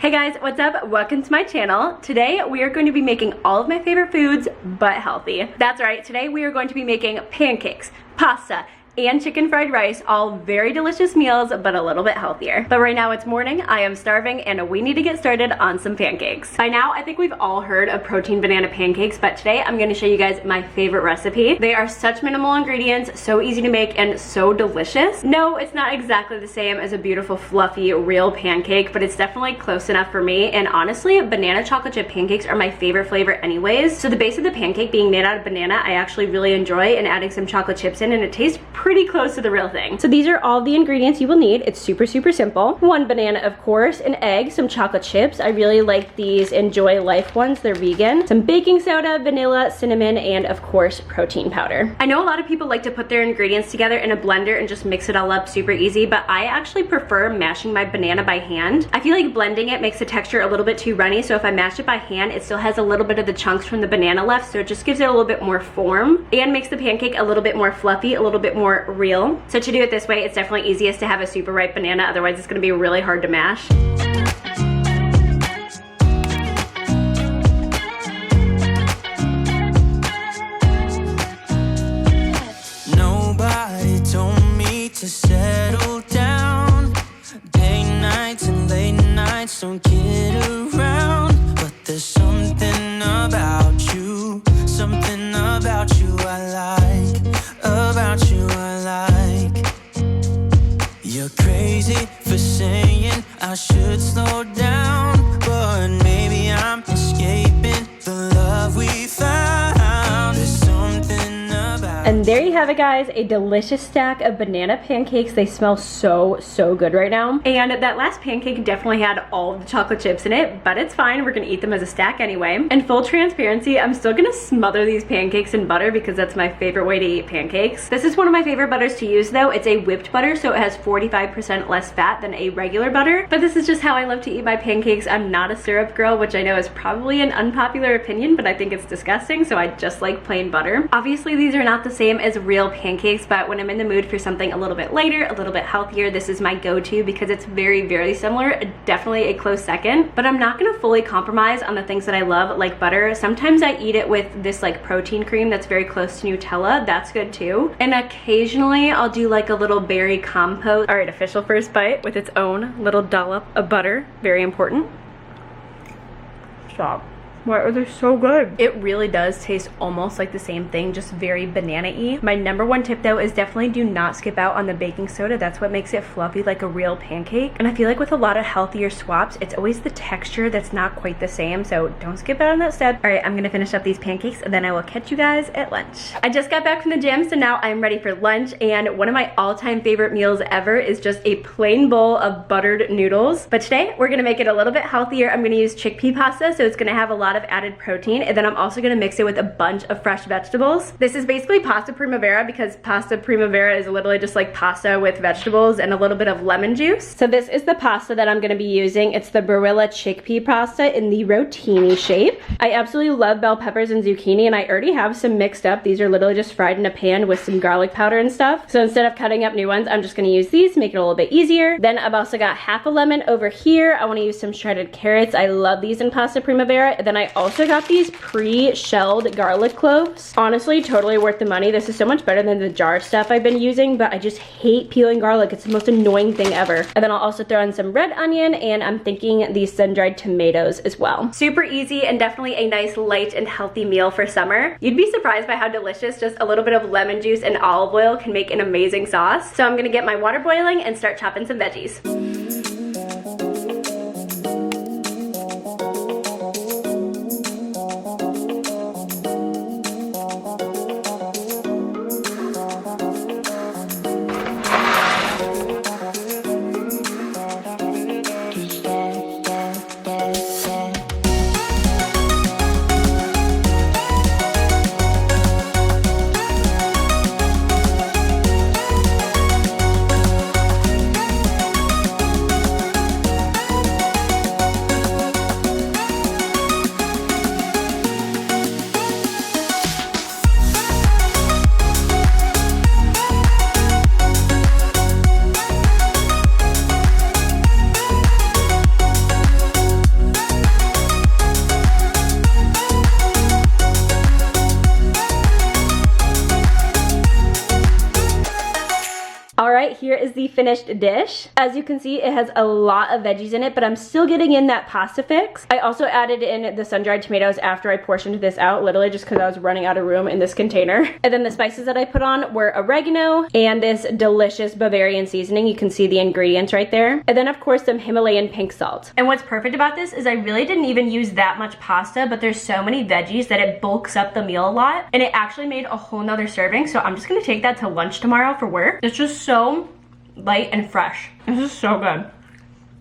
Hey guys, what's up? Welcome to my channel. Today we are going to be making all of my favorite foods, but healthy. That's right, today we are going to be making pancakes, pasta, and chicken fried rice, all very delicious meals, but a little bit healthier. But right now it's morning, I am starving, and we need to get started on some pancakes. By now, I think we've all heard of protein banana pancakes, but today I'm gonna show you guys my favorite recipe. They are such minimal ingredients, so easy to make, and so delicious. No, it's not exactly the same as a beautiful, fluffy, real pancake, but it's definitely close enough for me, and honestly, banana chocolate chip pancakes are my favorite flavor anyways. So the base of the pancake being made out of banana, I actually really enjoy, and adding some chocolate chips in, and it tastes pretty close to the real thing. So these are all the ingredients you will need. It's super simple. One banana, of course, an egg, some chocolate chips. I really like these Enjoy Life ones. They're vegan. Some baking soda, vanilla, cinnamon, and of course, protein powder. I know a lot of people like to put their ingredients together in a blender and just mix it all up super easy, but I actually prefer mashing my banana by hand. I feel like blending it makes the texture a little bit too runny, so if I mash it by hand, it still has a little bit of the chunks from the banana left, so it just gives it a little bit more form and makes the pancake a little bit more fluffy, a little bit more real. So to do it this way, it's definitely easiest to have a super ripe banana, otherwise it's gonna be really hard to mash. Nobody told me to settle down. Day nights and late nights don't get around, but there's something about you I like, about you I like. You're crazy for saying I should slow down, but maybe I'm escaping the love we found. There's something about. And there you have it, guys, a delicious stack of banana pancakes. They smell so good right now. And that last pancake definitely had all of the chocolate chips in it, but it's fine. We're gonna eat them as a stack anyway. And full transparency, I'm still gonna smother these pancakes in butter because that's my favorite way to eat pancakes. This is one of my favorite butters to use though. It's a whipped butter, so it has 45% less fat than a regular butter. But this is just how I love to eat my pancakes. I'm not a syrup girl, which I know is probably an unpopular opinion, but I think it's disgusting, so I just like plain butter. Obviously, these are not the same as real pancakes, but when I'm in the mood for something a little bit lighter, a little bit healthier, this is my go-to because it's very similar. Definitely a close second, but I'm not gonna fully compromise on the things that I love, like butter. Sometimes I eat it with this like protein cream that's very close to Nutella. That's good too. And occasionally I'll do like a little berry compote. All right, official first bite with its own little dollop of butter. Very important. Stop. Why are they so good? It really does taste almost like the same thing, just very banana-y. My number one tip though is definitely do not skip out on the baking soda. That's what makes it fluffy like a real pancake. And I feel like with a lot of healthier swaps, it's always the texture that's not quite the same, so don't skip out on that step. All right, I'm gonna finish up these pancakes and then I will catch you guys at lunch. I just got back from the gym, so now I'm ready for lunch, and one of my all-time favorite meals ever is just a plain bowl of buttered noodles. But today, we're gonna make it a little bit healthier. I'm gonna use chickpea pasta, so it's gonna have a lot of added protein, and then I'm also gonna mix it with a bunch of fresh vegetables. This is basically pasta Primavera because pasta Primavera is literally just like pasta with vegetables and a little bit of lemon juice. So this is the pasta that I'm gonna be using. It's the Barilla chickpea pasta in the rotini shape. I absolutely love bell peppers and zucchini, and I already have some mixed up. These are literally just fried in a pan with some garlic powder and stuff. So instead of cutting up new ones, I'm just gonna use these, make it a little bit easier. Then I've also got half a lemon over here. I wanna use some shredded carrots. I love these in pasta Primavera. And then I also got these pre-shelled garlic cloves. Honestly, totally worth the money. This is so much better than the jar stuff I've been using, but I just hate peeling garlic. It's the most annoying thing ever. And then I'll also throw in some red onion, and I'm thinking these sun-dried tomatoes as well. Super easy and definitely a nice light and healthy meal for summer. You'd be surprised by how delicious just a little bit of lemon juice and olive oil can make an amazing sauce. So I'm gonna get my water boiling and start chopping some veggies. is the finished dish. As you can see, it has a lot of veggies in it, but I'm still getting in that pasta fix. I also added in the sun-dried tomatoes after I portioned this out, literally just because I was running out of room in this container. And then the spices that I put on were oregano and this delicious Bavarian seasoning. You can see the ingredients right there. And then of course some Himalayan pink salt. And what's perfect about this is I really didn't even use that much pasta, but there's so many veggies that it bulks up the meal a lot. And it actually made a whole nother serving. So I'm just gonna take that to lunch tomorrow for work. It's just so light and fresh. This is so good.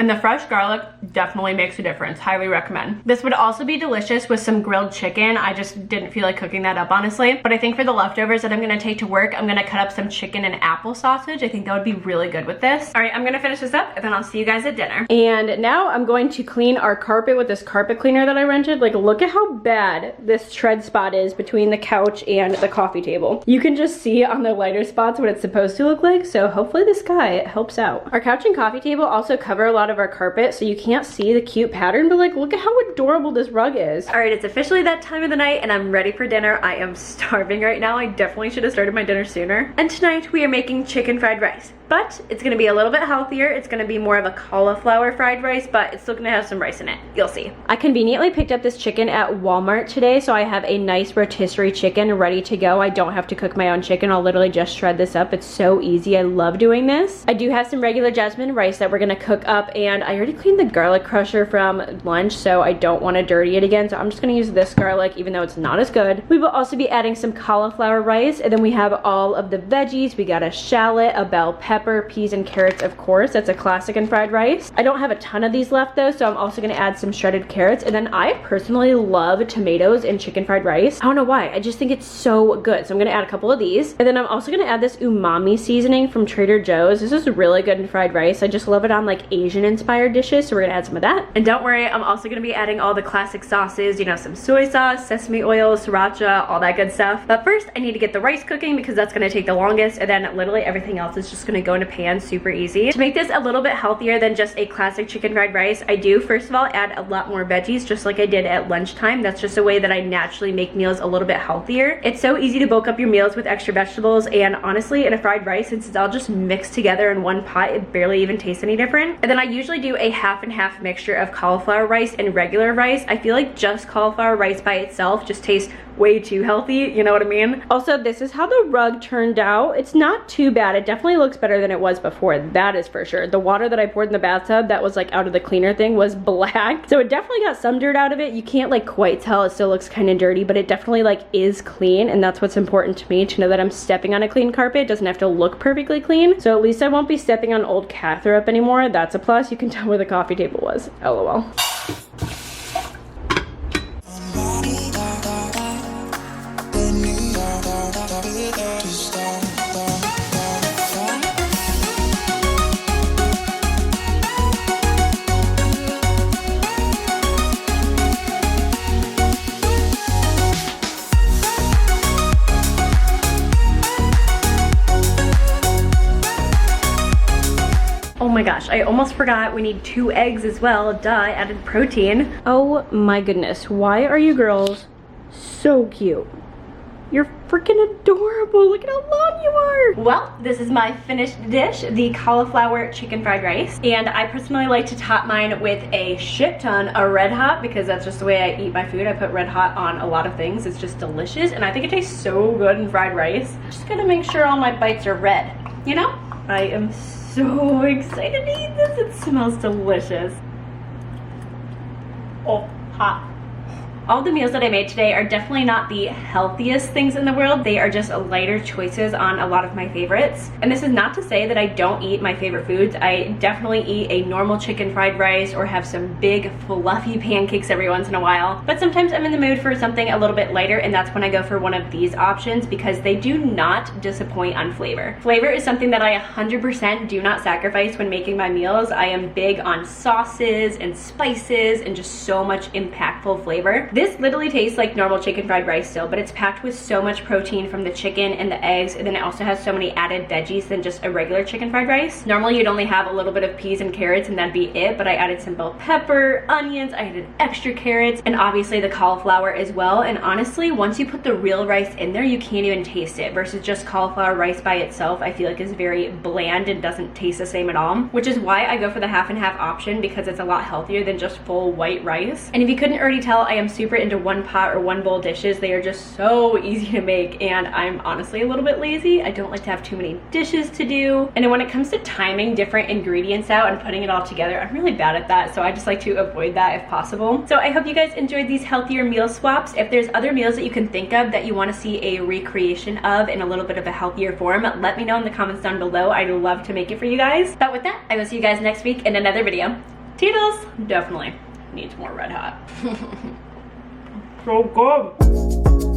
And the fresh garlic definitely makes a difference. Highly recommend. This would also be delicious with some grilled chicken. I just didn't feel like cooking that up, honestly. But I think for the leftovers that I'm gonna take to work, I'm gonna cut up some chicken and apple sausage. I think that would be really good with this. All right, I'm gonna finish this up and then I'll see you guys at dinner. And now I'm going to clean our carpet with this carpet cleaner that I rented. Like, look at how bad this tread spot is between the couch and the coffee table. You can just see on the lighter spots what it's supposed to look like. So hopefully this guy helps out. Our couch and coffee table also cover a lot of our carpet, so you can't see the cute pattern, but like, look at how adorable this rug is. All right, it's officially that time of the night and I'm ready for dinner. I am starving right now. I definitely should have started my dinner sooner. And tonight we are making chicken fried rice, but it's gonna be a little bit healthier. It's gonna be more of a cauliflower fried rice, but it's still gonna have some rice in it. You'll see. I conveniently picked up this chicken at Walmart today, so I have a nice rotisserie chicken ready to go. I don't have to cook my own chicken. I'll literally just shred this up. It's so easy. I love doing this. I do have some regular jasmine rice that we're gonna cook up, and I already cleaned the garlic crusher from lunch, so I don't want to dirty it again, so I'm just gonna use this garlic even though it's not as good. We will also be adding some cauliflower rice, and then we have all of the veggies. We got a shallot, a bell pepper, peas and carrots, of course. That's a classic in fried rice. I don't have a ton of these left though, so I'm also gonna add some shredded carrots. And then I personally love tomatoes in chicken fried rice. I don't know why, I just think it's so good. So I'm gonna add a couple of these. And then I'm also gonna add this umami seasoning from Trader Joe's. This is really good in fried rice. I just love it on like Asian inspired dishes, so we're gonna add some of that. And don't worry, I'm also gonna be adding all the classic sauces, you know, some soy sauce, sesame oil, sriracha, all that good stuff. But first I need to get the rice cooking because that's gonna take the longest, and then literally everything else is just gonna go in a pan super easy. To make this a little bit healthier than just a classic chicken fried rice, I do first of all add a lot more veggies, just like I did at lunchtime. That's just a way that I naturally make meals a little bit healthier. It's so easy to bulk up your meals with extra vegetables, and honestly in a fried rice, since it's all just mixed together in one pot, it barely even tastes any different. And then I usually do a half and half mixture of cauliflower rice and regular rice. I feel like just cauliflower rice by itself just tastes way too healthy, you know what I mean? Also, this is how the rug turned out. It's not too bad. It definitely looks better than it was before, that is for sure. The water that I poured in the bathtub that was like out of the cleaner thing was black, so it definitely got some dirt out of it. You can't like quite tell, it still looks kind of dirty, but it definitely like is clean, and that's what's important to me, to know that I'm stepping on a clean carpet. It doesn't have to look perfectly clean, so at least I won't be stepping on old cat throw up anymore. That's a plus. You can tell where the coffee table was. LOL. Oh my gosh, I almost forgot we need 2 eggs as well. Duh, I added protein. Oh my goodness, why are you girls so cute? You're freaking adorable. Look at how long you are. Well, this is my finished dish, the cauliflower chicken fried rice. And I personally like to top mine with a shit ton of Red Hot, because that's just the way I eat my food. I put Red Hot on a lot of things. It's just delicious, and I think it tastes so good in fried rice. Just gotta make sure all my bites are red, you know? I am so excited to eat this. It smells delicious. Oh, hot. All the meals that I made today are definitely not the healthiest things in the world. They are just lighter choices on a lot of my favorites. And this is not to say that I don't eat my favorite foods. I definitely eat a normal chicken fried rice or have some big fluffy pancakes every once in a while. But sometimes I'm in the mood for something a little bit lighter, and that's when I go for one of these options, because they do not disappoint on flavor. Flavor is something that I 100% do not sacrifice when making my meals. I am big on sauces and spices and just so much impactful flavor. This literally tastes like normal chicken fried rice still, but it's packed with so much protein from the chicken and the eggs, and then it also has so many added veggies than just a regular chicken fried rice. Normally you'd only have a little bit of peas and carrots and that'd be it, but I added some bell pepper, onions, I added extra carrots, and obviously the cauliflower as well. And honestly, once you put the real rice in there, you can't even taste it, versus just cauliflower rice by itself I feel like is very bland and doesn't taste the same at all, which is why I go for the half and half option, because it's a lot healthier than just full white rice. And if you couldn't already tell, I am super into one pot or one bowl dishes. They are just so easy to make, and I'm honestly a little bit lazy. I don't like to have too many dishes to do, and then when it comes to timing different ingredients out and putting it all together, I'm really bad at that, so I just like to avoid that if possible. So I hope you guys enjoyed these healthier meal swaps. If there's other meals that you can think of that you want to see a recreation of in a little bit of a healthier form, let me know in the comments down below. I'd love to make it for you guys. But with that, I will see you guys next week in another video. Toodles! Definitely needs more Red Hot. So good.